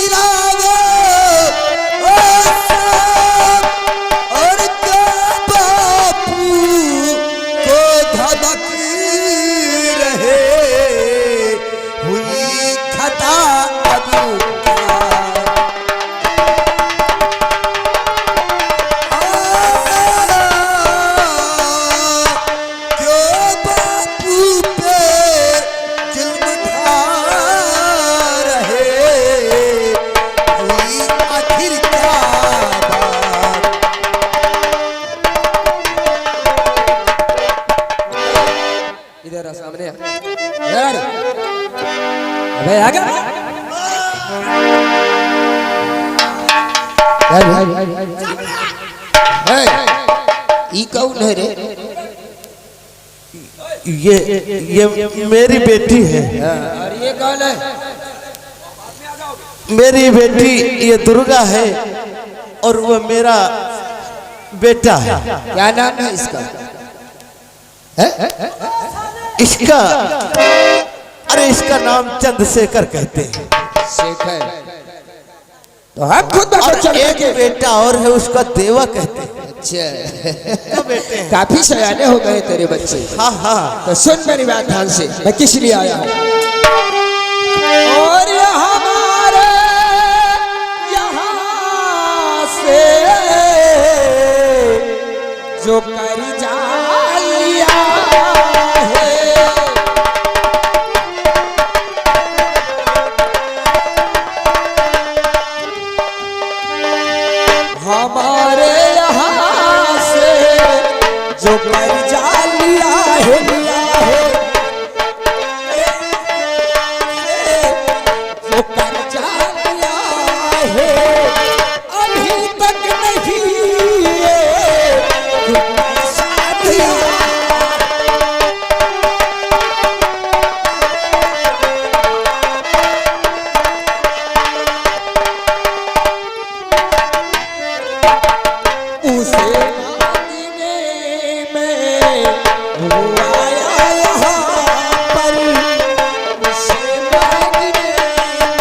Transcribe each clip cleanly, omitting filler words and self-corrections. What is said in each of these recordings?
गिरावे ओ सब, और क्या बापू को धमक रहे, हुई खता अब सामने यार, अबे आ गया ई कौन है रे? ये मेरी बेटी है। और ये कौन है? मेरी बेटी ये दुर्गा है और वो मेरा बेटा है। क्या नाम है इसका? इसका अरे इसका नाम चंद्रशेखर कहते हैं। शेखर तो हम खुद और एक बेटा और है उसका देवा कहते हैं। अच्छा बेटे काफी सयाने हो गए तेरे बच्चे। हाँ हाँ तो सुन मेरी बात ध्यान से, मैं किस लिए आया हूँ। और हमारे यहाँ से जो कर जा लिया है, हमारे यहाँ से जो कर जा लिया है, जो कर जा लिया है, अभी तक नहीं जो पैसा दिया। उसे मांगने में वो आया यहाँ पर, उसे मांगने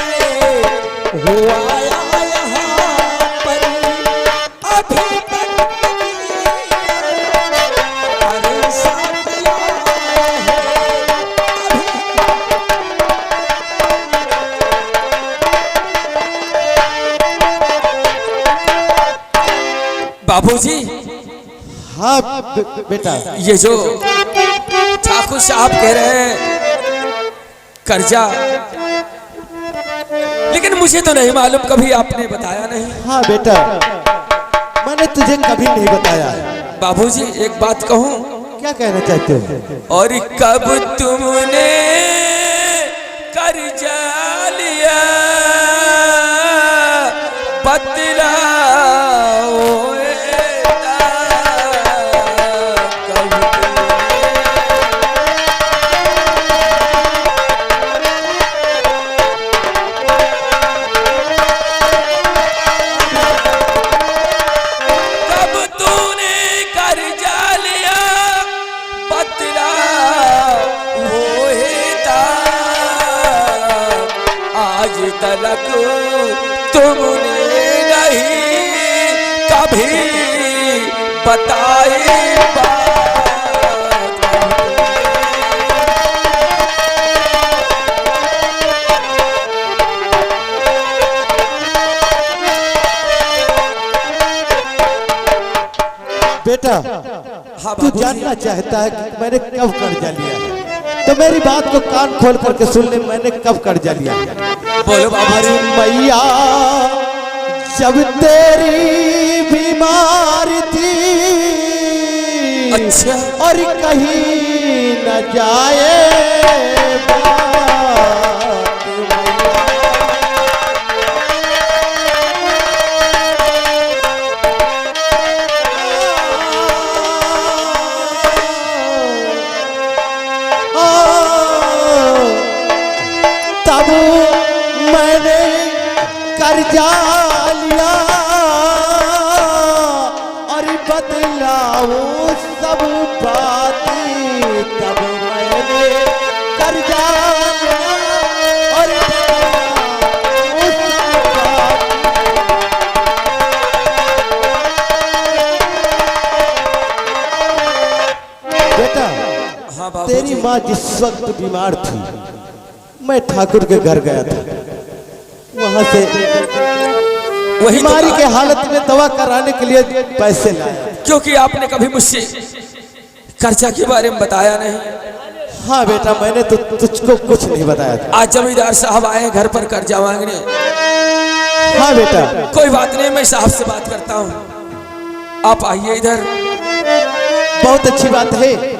में वो आया यहाँ पर, अभी तक अरे साथिया है, बाबूजी। हाँ बेटा, ये जो ठाकुर साहब कह रहे हैं कर्जा, लेकिन मुझे तो नहीं मालूम, कभी आपने बताया नहीं। हाँ बेटा, मैंने तुझे कभी नहीं बताया। बाबूजी एक बात कहूँ? क्या कहना चाहते हो? और कब तुमने कर्जा लिया बतलाओ, तलक तुमने नहीं कभी बताई बेटा। हाँ तू जानना चाहता है कि मैंने कब कर्जा लिया, तो मेरी बात को कान खोल करके सुन ले। मैंने कब कर्जा लिया? बोलो हमारी मैया जब तेरी बीमार थी, अच्छा, और कहीं न जाए तब मैंने कर्जा लिया और बदलाऊ सब बात, तब मैंने कर्जा लिया और बदलाऊ सब माँ जिस वक्त बीमार थी, मैं ठाकुर के घर गया था। वहां से वही तो बीमारी बात- के हालत में दवा कराने के लिए पैसे लाया। क्योंकि आपने कभी मुझसे कर्जा के बारे में बताया नहीं। हाँ बेटा, मैंने तो तुझको कुछ नहीं बताया था। आज जमींदार साहब आए घर पर कर्जा मांगने। हाँ बेटा, कोई बात नहीं, मैं साहब से बात करता हूँ। आप आइए इधर। बहुत अच्छी बात है।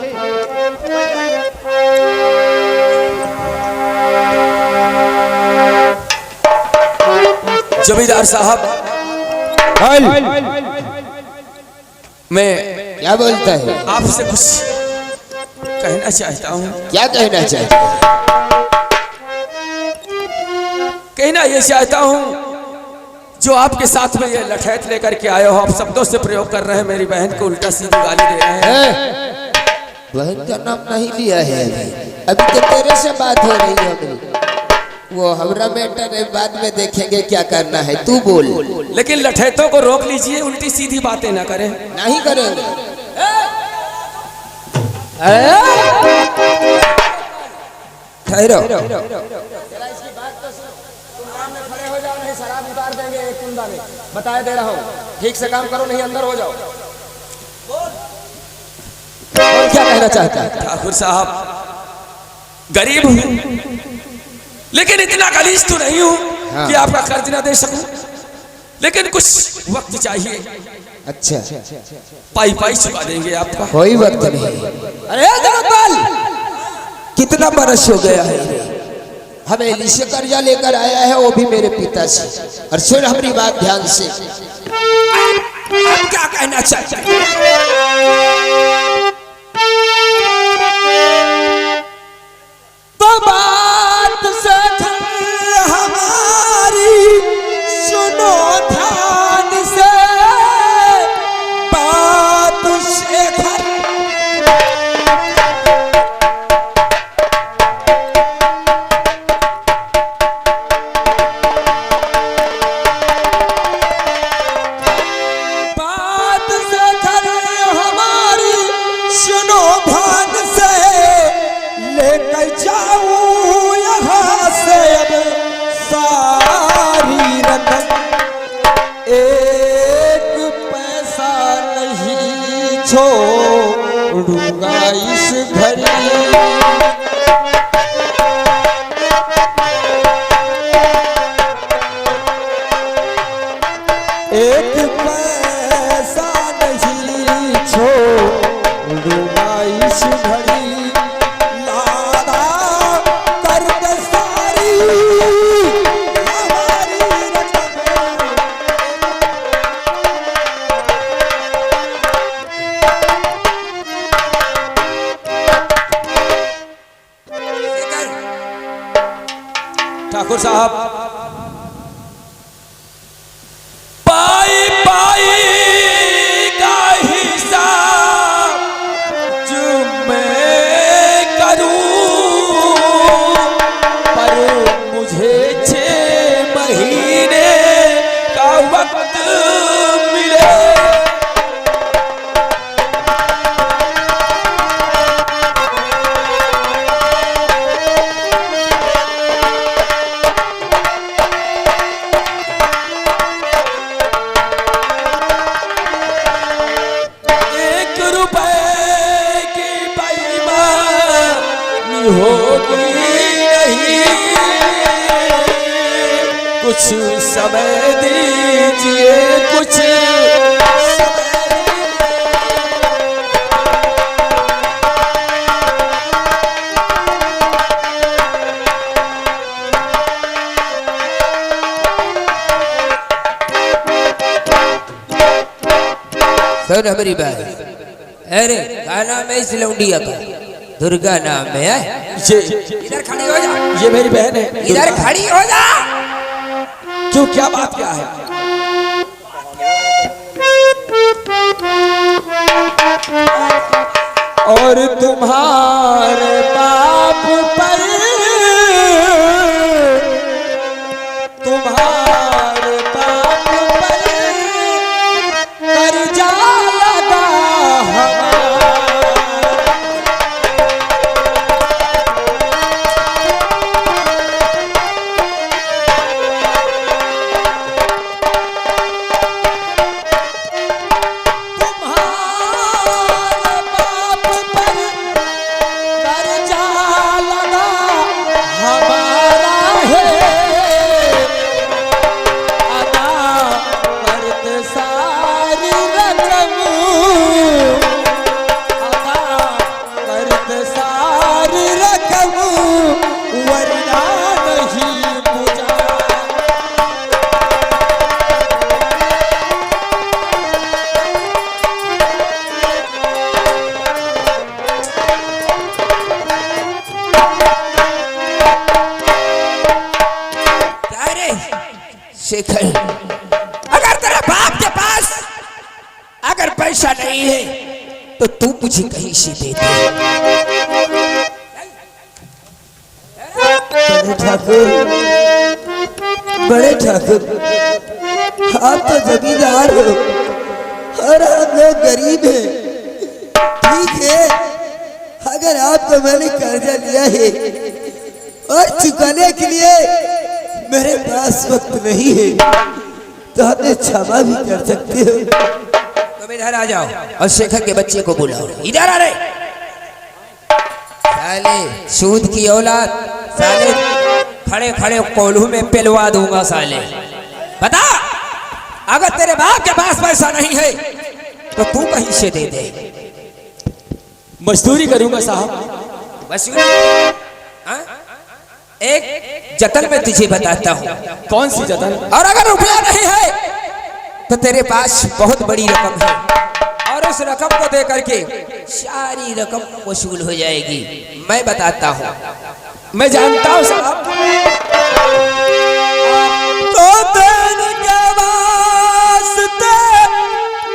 जमींदार साहब, मैं क्या बोलता है? आपसे कुछ कहना चाहता हूँ। क्या कहना चाहता है? कहना ये चाहता हूँ, जो आपके साथ में ये लठैत लेकर के आए हो, आप शब्दों से प्रयोग कर रहे हैं, मेरी बहन को उल्टा सीधी गाली दे रहे हैं। बहन का नाम नहीं लिया है अभी तो तेरे से बात हो रही है अपनी। वो हमरा मैटर है, बाद में देखेंगे क्या करना है, तू बोल। लेकिन लठैतों को रोक लीजिए, उल्टी सीधी बातें ना करें। नहीं करेंगे। ठहरो। शराब उतार देंगे एक कुंडा में, बताया दे रहा हूँ। ठीक से काम करो, नहीं अंदर हो जाओ। और क्या कहना चाहता है? ठाकुर साहब, गरीब हूँ लेकिन इतना गलीज तो नहीं हूँ हाँ। कि आपका कर्ज ना दे सकूं, लेकिन कुछ वक्त चाहिए। अच्छा, पाई पाई चुका देंगे आपका। कोई वक्त नहीं। अरे जगतपाल, कितना बरस हो गया है, हवेली से कर्जा लेकर आया है, वो भी मेरे पिता से। और सुन हमारी बात ध्यान से। आप क्या कहना चाहते हैं? तो बात से हमारी सुनो ध्यान से, बात से बात से हमारी सुनो ध्यान से, लेकर जाऊं यहाँ से अब सारी रकम, एक पैसा नहीं छोड़ूंगा इस घड़ी। एक पैसा नहीं छोड़ूंगा इस घड़ी, लादा कर दे सारी हमारी रकम। ठाकुर साहब, पाई पाई का हिसाब जो मैं करूं, पर मुझे 6 महीने का वक्त मिले। होगी नहीं, कुछ समय दीजिए, कुछ समय सुन हमारी बात। अरे क्या नाम है इस लौंडिया का? दुर्गा नाम है। ये इधर खड़ी हो जा। ये मेरी बहन है। इधर खड़ी हो जा। क्यों, क्या बात क्या है? और तुम्हारे बाप पर, तुम्हारे बाप पर कर्जा लगा हमारा। शेखर, अगर तेरे बाप के पास अगर पैसा नहीं है तो तू मुझे कहीं से दे दे। बड़े ठाकुर, बड़े ठाकुर, आप तो जमींदार हो और हम लोग गरीब हैं। ठीक है, अगर आपको मैंने कर्जा लिया है और चुकाने के लिए मेरे पास वक्त नहीं है तो हमें क्षमा भी कर सकते हो। तुम इधर आ जाओ और शेखर के बच्चे को बुलाओ। इधर आ रहे साले, सूद की औलाद, साले खड़े खड़े कोल्हू में पिलवा दूंगा साले। बता, अगर तेरे बाप के पास पैसा नहीं है तो तू कहीं से दे दे। मजदूरी करूंगा साहब। मजदूरी? एक जतन में तुझे बताता हूँ। कौन सी जतन? और अगर रुपया नहीं है तो तेरे पास बहुत बड़ी रकम है और उस रकम को दे करके सारी रकम वसूल हो जाएगी। मैं बताता हूँ। मैं जानता हूँ साहब। तो देने के वास्ते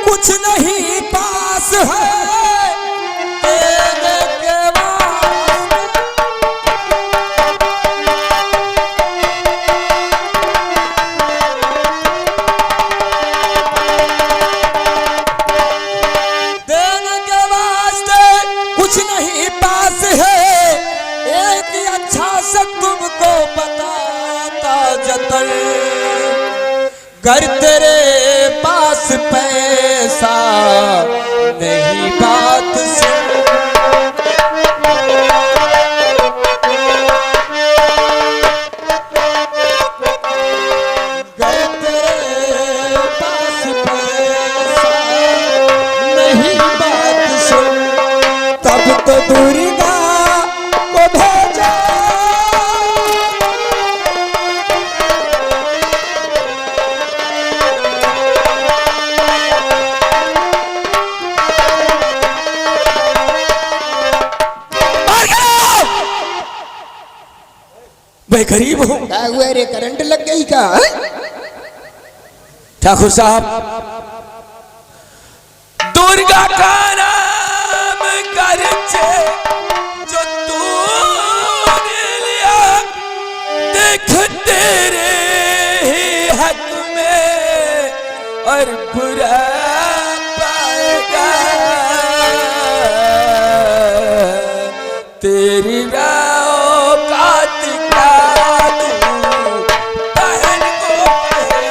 कुछ नहीं पास है, देने के वास्ते कुछ नहीं पास है। एक अच्छा सा तुमको बताता जतन, घर तेरे पास पैसा नहीं बात सुन। घर तेरे पास पैसा नहीं बात सुन, तब तो दुर्गा को भेजा। मैं गरीब हूँ। क्या हुआ रे, करंट लग गई का? ठाकुर साहब, दुर्गा का नाम करके जो तूने लिया, देख तेरे ही हक में और बुरा पाएगा। तेरी औकात का तू बहन को कहे।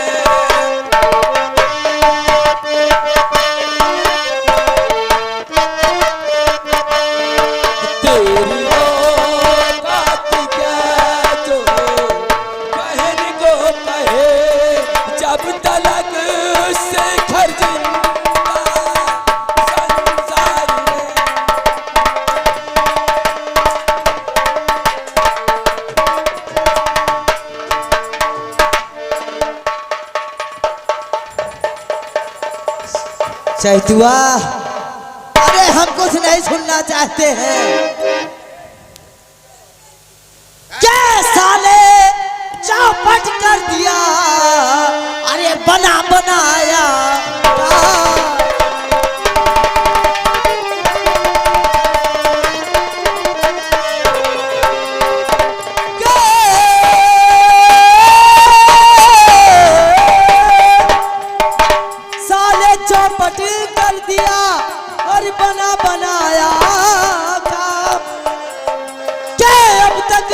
तेरी औकात क्या जो बहन को कहे, जब तलक से घर जिंदा संसार में। चैतुआ, अरे हम कुछ नहीं सुनना चाहते हैं। क्या साले चौपट कर दिया, अरे बना बनाया। साले चौपट कर दिया और बना बनाया काम, के अब तक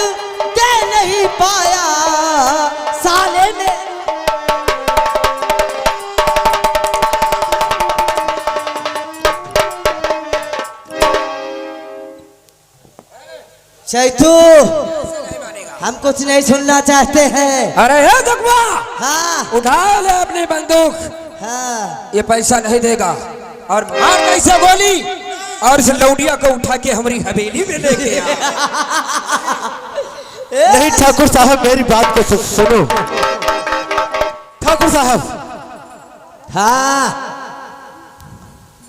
दे नहीं पाया साले ने। चैतू, हम कुछ नहीं सुनना चाहते हैं। अरे हे जगवा, हाँ उठा ले अपनी बंदूक। हाँ, ये पैसा नहीं देगा और मार कैसे गोली और इस लौडिया को उठा के हमारी हवेली में लेके आ। नहीं ठाकुर साहब, मेरी बात को सुनो। ठाकुर साहब, हाँ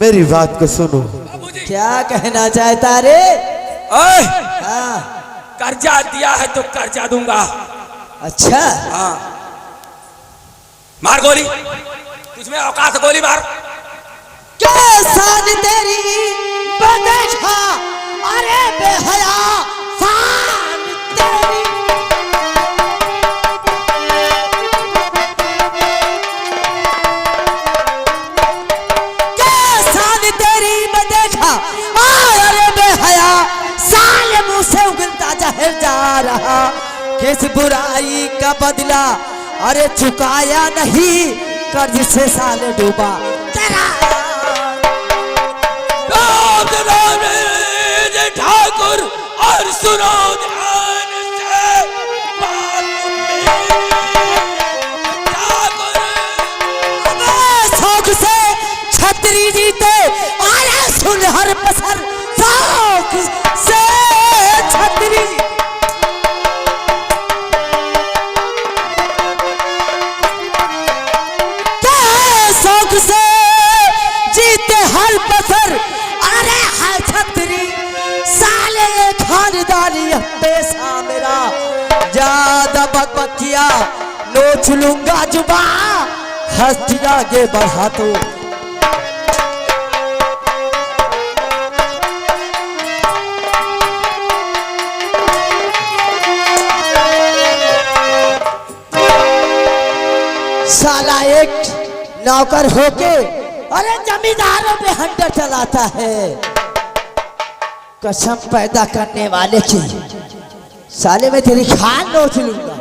मेरी बात को सुनो। क्या कहना चाहता रे? ओए, हाँ, कर्जा दिया है तो कर्जा दूंगा। अच्छा, हाँ, मार गोली, तुझमें औकात है, गोली मार। कैसान तेरी बदेखा, अरे बेहया शान तेरी। कैसान तेरी बदेखा, अरे बेहया साल मुंह से उगलता जहर जा रहा। किस बुराई का बदला अरे चुकाया नहीं, कर्ज से साल डूबा तेरा। ठाकुर और सुनो ध्यान से बात मेरी। शौक से छतरी जीते आया सुन हर पसर, शौक से छतरी शौक से जीते हर पसर, अरे हर छतरी साले खानदानी पेशा मेरा। ज्यादा बकबकिया नोच लूंगा जुबा, हस्ती आगे बढ़ा तो। साला एक नौकर होके अरे जमींदारों पे हंटर चलाता है। कसम पैदा करने वाले की, साले में तेरी खान नोच लूंगा।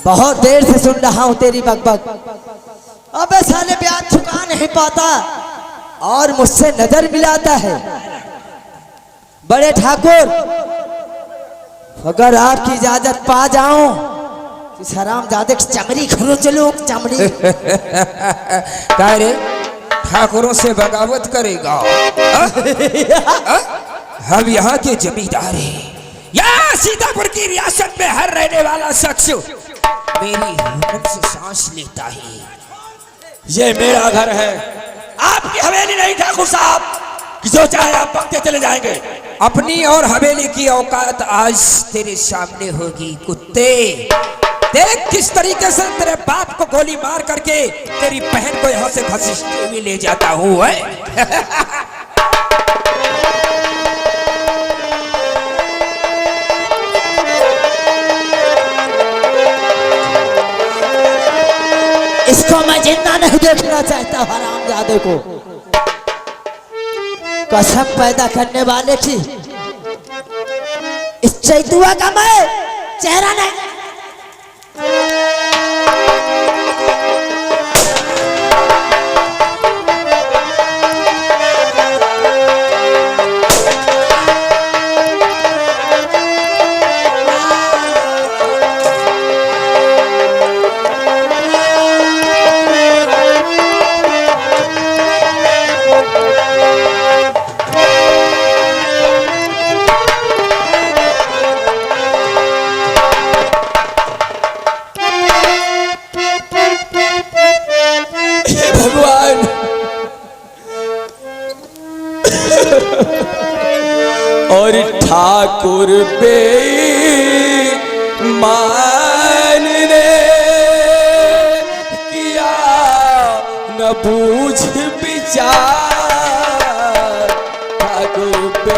बहुत देर से सुन रहा हूं तेरी बकबक। अबे साले ब्याज चुका नहीं पाता और मुझसे नजर मिलाता है। बड़े ठाकुर, अगर आपकी इजाजत पा जाऊं इस हरामजादे की चमड़ी खरोच लूं, चमड़ी। क्या रे, ठाकुरों से बगावत करेगा? हम यहाँ के जमींदार हैं। यहाँ सीतापुर की रियासत में हर रहने वाला शख्स मेरी हुक्म से सांस लेता है। ये मेरा घर है, आपकी हवेली नहीं ठाकुर साहब, कि जो चाहे आप पकते चले जाएंगे। अपनी और हवेली की औकात आज तेरे सामने होगी कुत्ते। देख किस तरीके से तेरे बाप को गोली मार करके तेरी बहन को यहाँ से घसीटते हुए ले जाता हूँ। इसको मैं जिंदा नहीं देखना चाहता, हरामजादे को। कसम पैदा करने वाले की, इस चैतुआ का मैं चेहरा नहीं। और ठाकुर पे मान ने किया न बूझ विचार। ठाकुर पे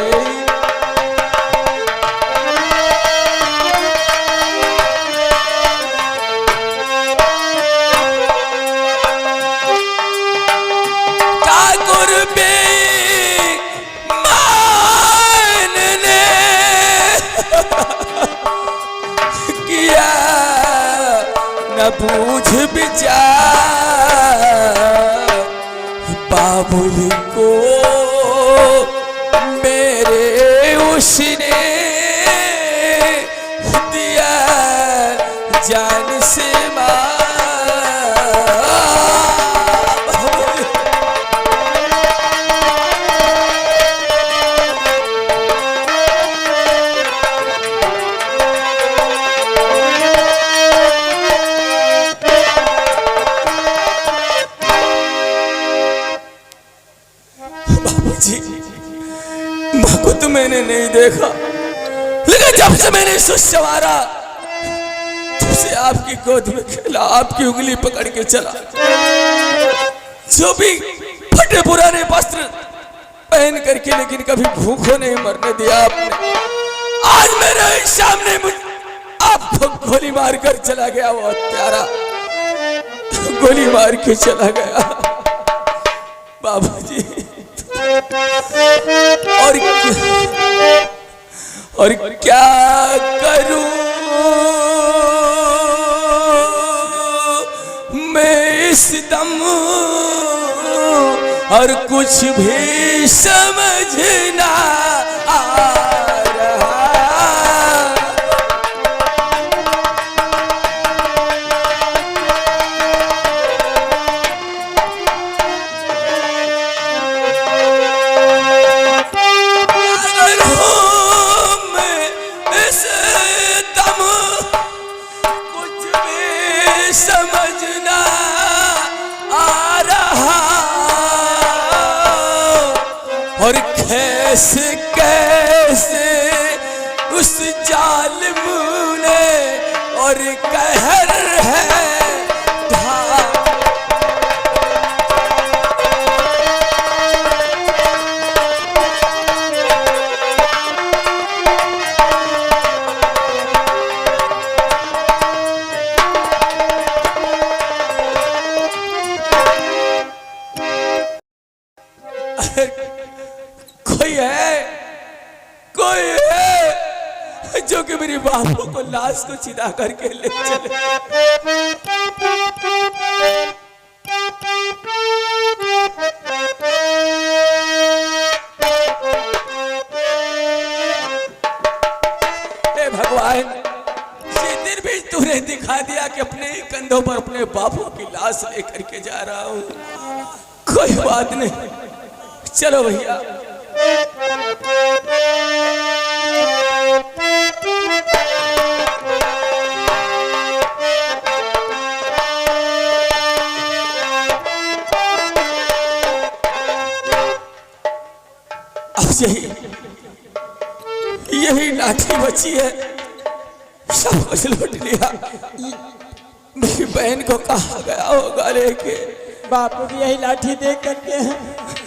बूझ विचार। बाबुल को मेरे उसने दिया जान से मार। माँ को तो मैंने नहीं देखा, लेकिन जब से मैंने सुस संवारा तब से आपकी गोद में खेला, आपकी उंगली पकड़ के चला, जो भी फटे पुराने वस्त्र पहन करके, लेकिन कभी भूखों नहीं मरने दिया आपने। आज मेरे सामने आपको गोली मार कर चला गया, वो हत्यारा गोली मार के चला गया बाबूजी। और क्या करूं मैं इस दम, और कुछ भी समझ ना आ रहा। अगर हूँ मैं इस दम, कुछ भी समझ ना आ रहा। और कैसे कैसे उस जालिम ने और कहर है कोई है जो कि मेरी बापू को लाश को चिता करके ले चले। हे भगवान, ये दिन भी तूने दिखा दिया कि अपने ही कंधों पर अपने बापू की लाश लेकर के जा रहा हूं। कोई बात नहीं, चलो भैया। यही लाठी बची है, सब कुछ लूट लिया। मेरी बहन को कहा गया होगा लेके। बापू की यही लाठी देख करके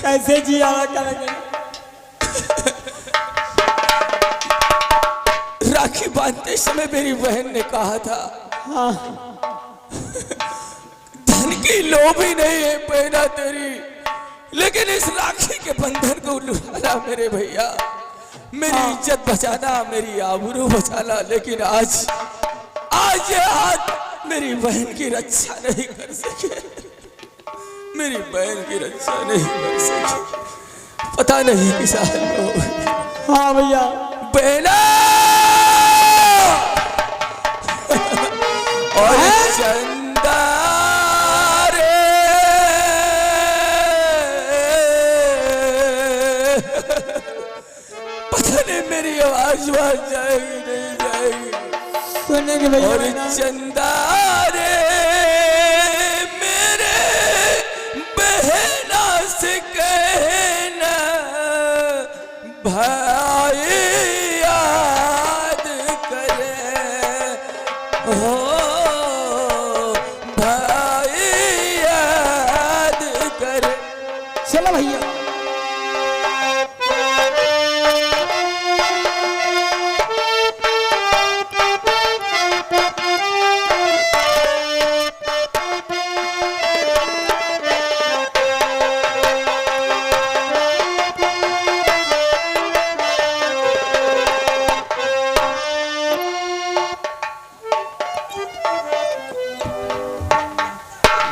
कैसे जिया करेंगे। राखी बांधते समय मेरी बहन ने कहा था, हाँ, धन की लोभी नहीं है बहना तेरी, लेकिन इस राखी के बंधन को लुटाना मेरे भैया, मेरी इज्जत बचाना, मेरी आबरू बचाना। लेकिन आज ये हाथ मेरी बहन की रक्षा नहीं कर सके, मेरी बहन की रक्षा नहीं कर सके। पता नहीं किस हाल में हो। हाँ भैया। बहना और चंदा रे, पता नहीं मेरी आवाज जाएगी नहीं जाएगी। सुनेंगे भैया। और चंदा रे मेरे बहना से कहना, भाई याद करे हो, भाई याद करे। चलो भैया।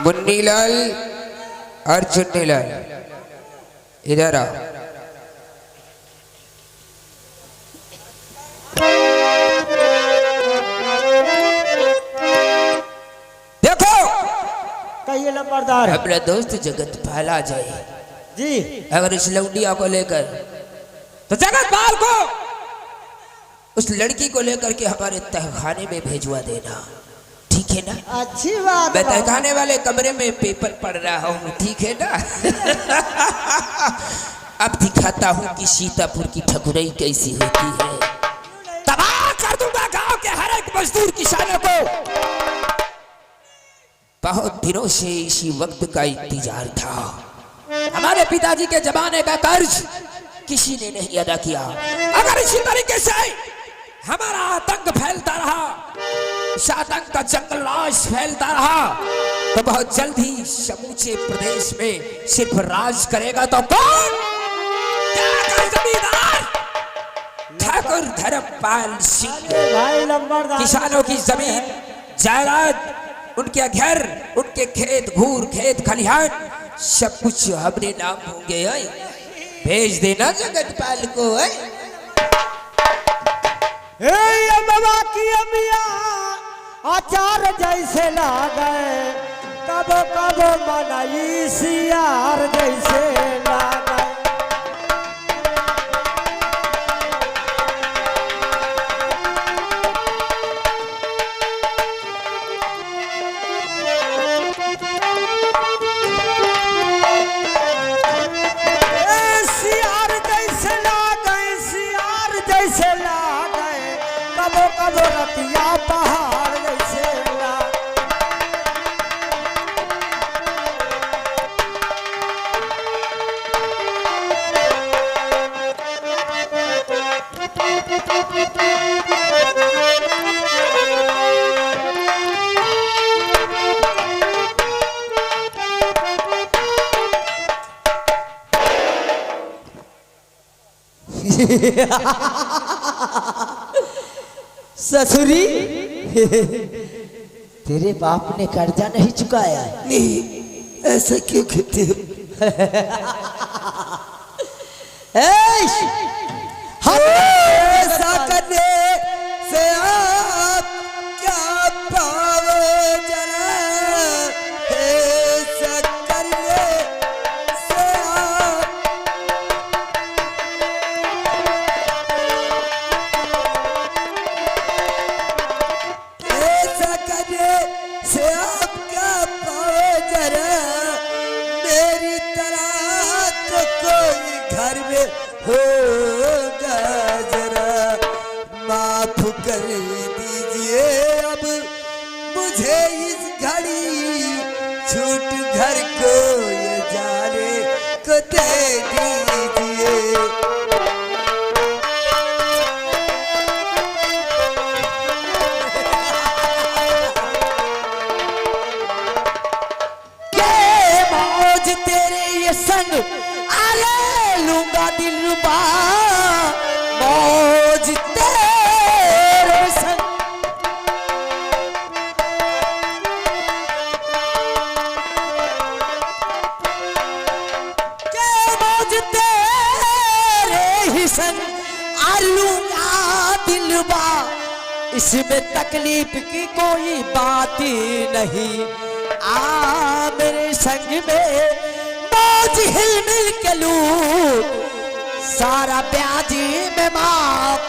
मुन्नीलाल और चुन्नीलाल इधर आओ। देखो, कहिए लंबरदार। अपना दोस्त जगत पाला जाए जी। अगर इस लौंडिया को लेकर, तो जगत पाल को उस लड़की को लेकर के हमारे तहखाने में भेजवा देना, ठीक है ना? अच्छी बात। मैं तहखाने वाले कमरे में पेपर पढ़ रहा हूँ, ठीक है ना? अब दिखाता हूँ कि सीतापुर की ठकुरई कैसी होती है। तबाह कर दूंगा गांव के हर एक मजदूर किसानों को। बहुत दिनों से इसी वक्त का इंतजार था। हमारे पिताजी के जमाने का कर्ज किसी ने नहीं अदा किया। अगर इसी तरीके से हमारा आतंक फैलता रहा, इस आतंक का जंगल राज फैलता रहा, तो बहुत जल्द ही समूचे प्रदेश में सिर्फ राज करेगा तो कौन? क्या जमींदार ठाकुर धर्मपाल सिंह। किसानों की जमीन जायदाद, उनके घर, उनके खेत घूर, खेत खलिहान, सब कुछ हमरे नाम होंगे। भेज देना जगतपाल को। बाबा की अमिया आचार जैसे लागे, कब कब मनाई सियार जैसे लागे। कब रतिया पहाड़ जैसे ससुरी तेरे बाप ने कर्जा नहीं चुकाया? नहीं, ऐसा क्यों कहते हो? ऐसा करने से आप क्या पाओ जरा, ऐसा करने से आप से आप क्या पाओ जरा, मेरी तरह तो कोई घर में होगा जरा। माफ कर दीजिए अब मुझे इस घड़ी, छूट घर को ये जाने को दे दीजिए। संग अरे लूंगा दिलरुबा, मौज तेरे संग। के मौज तेरे ही संग लूंगा दिलरुबा, इसमें तकलीफ की कोई बात ही नहीं। आ मेरे संग में हिल मिल के लूट, सारा ब्याज में माफ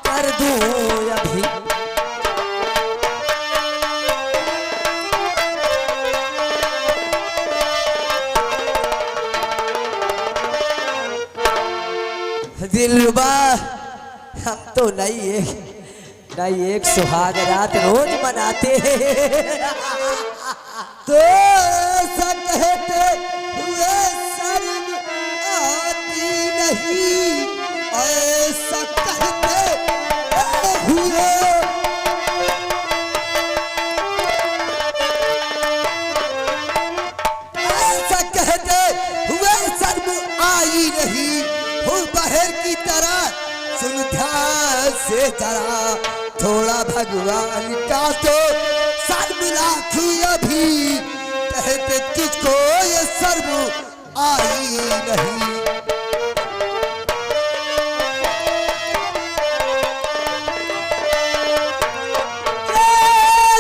कर दूं अभी। दिलरुबा हम तो नहीं एक सुहाग रात रोज मनाते हैं। तो ऐसा कहते हुए शर्म आती नहीं, ऐसा कहते हुए शर्म आई नहीं। हूँ बहर की तरह सुन ध्यान से जरा, थोड़ा भगवान का तो शर्म राखी अभी, कहते तुझको ये शर्म आई नहीं।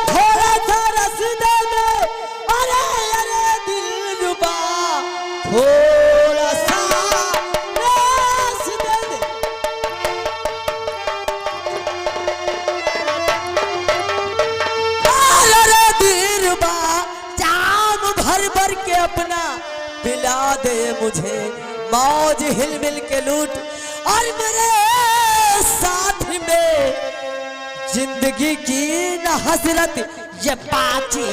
थोड़ा सा रस दे दे, अरे अरे दिलरुबा, थोड़ा सा रस दे दे। अरे दिलरुबा, जाम भर भर के अपना पिला दे मुझे, मौज हिल मिल के लूट, और मेरे साथ में जिंदगी की न हसरत ये पाची।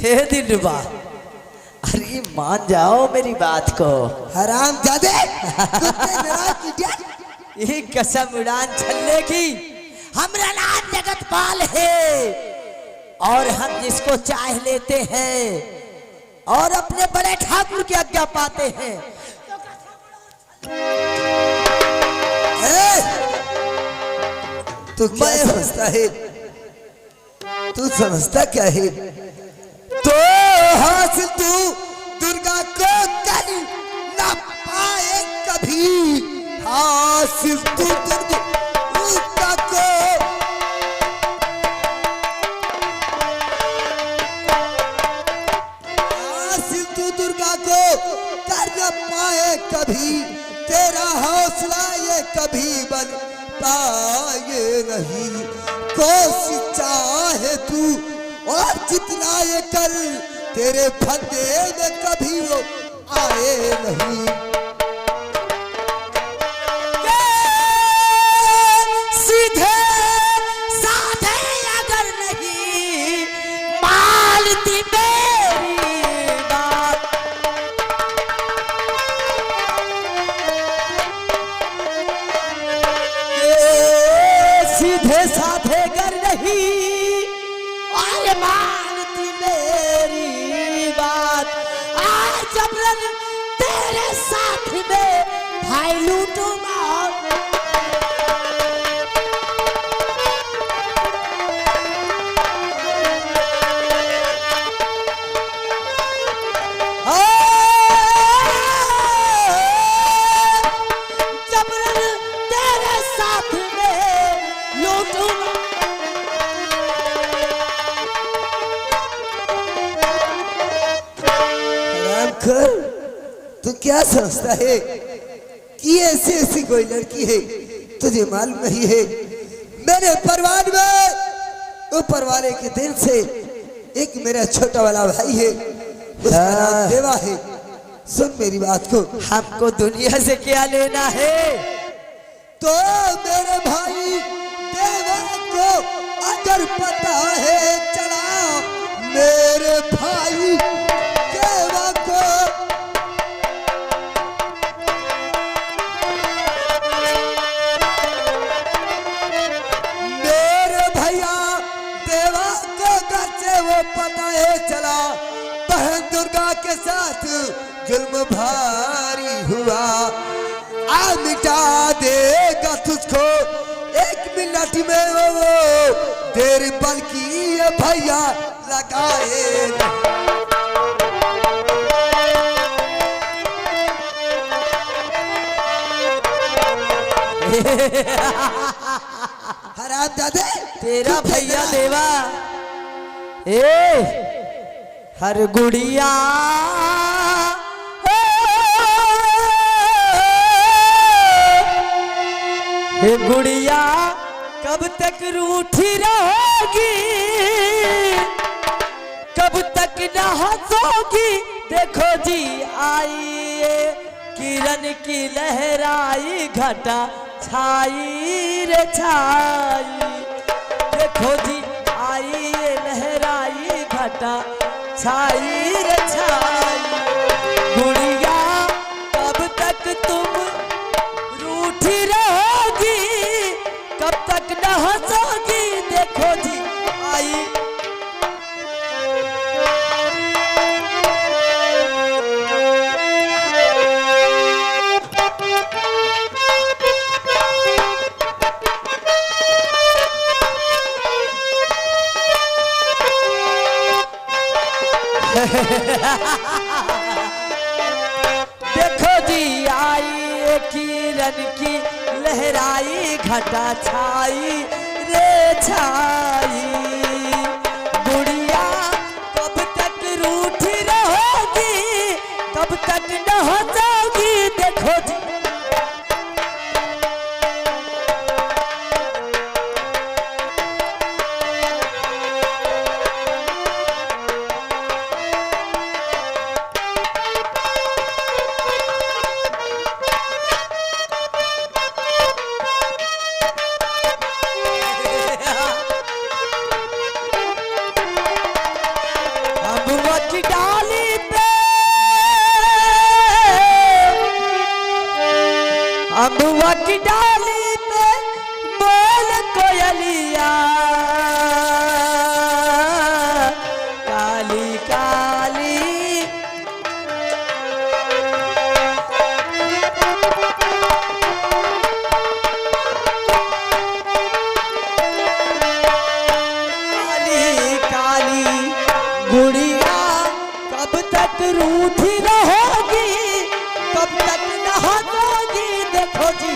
हे दिलरुबा, अरे मान जाओ मेरी बात को। हराम जादे कुत्ते नाराज इडियट। ये कसम उड़ान छल्ले की, हमरा नाम जगत पाल है और हम जिसको चाह लेते हैं और अपने बड़े ठाकुर की आज्ञा पाते हैं। तू क्या समझता है? तू समझता क्या है? तो हासिल तू दुर्गा को कर ना पाए कभी। हासिल तू दुर्गा को हासिल तू दुर्गा को कर ना पाए कभी। तेरा हौसला ये कभी बन पाए नहीं। कोशिश चाहे तू और जितना ये कर, तेरे फंदे में कभी वो आए नहीं। सीधे साधे अगर नहीं मानती मेरी बात, सीधे साधे अगर नहीं और मानती मेरी बात, आज जबरन तेरे साथ में भाई लूटू मार। जबरन तेरे साथ में लूटू कर। तू क्या समझता है कि ऐसी ऐसी कोई लड़की है तुझे मालूम नहीं है? मेरे परिवार में ऊपर वाले के दिल से एक मेरा छोटा वाला भाई है, उसका नाम देवा है। सुन मेरी बात को। हमको दुनिया से क्या लेना है? तो मेरे भाई देवा को अगर पता है चला, मेरे भाई देवा को मेरे भैया देवा को घर से वो पता है चला, बहन दुर्गा के साथ जुल्म भारी हुआ। आ मिटा देगा तुझको एक मिनट में वो देर बल्कि ये भैया लगाए। हराम दादे तेरा भैया देवा ए हर गुड़िया हे गुड़िया कब तक रूठी रहोगी, कब तक न हंसोगी। देखो जी आई किरण की लहराई घटा छाई रे छाई। देखो जी आई लहराई घटा छाई रे छाई। गुड़िया कब तक तुम रूठी रहोगी, कब तक न हंसोगी। देखो जी आई देखो जी आई किरण की लहराई घटा छाई रे छाई। गुड़िया कब तक रूठी रहोगी, कब तक न हंसोगी। देखो जी हम अम्बुआ की डाली पे बोल कोयलिया काली काली काली काली गुड़िया कब तक रूठी रहोगी, कब तक नहाओगी। देखो जी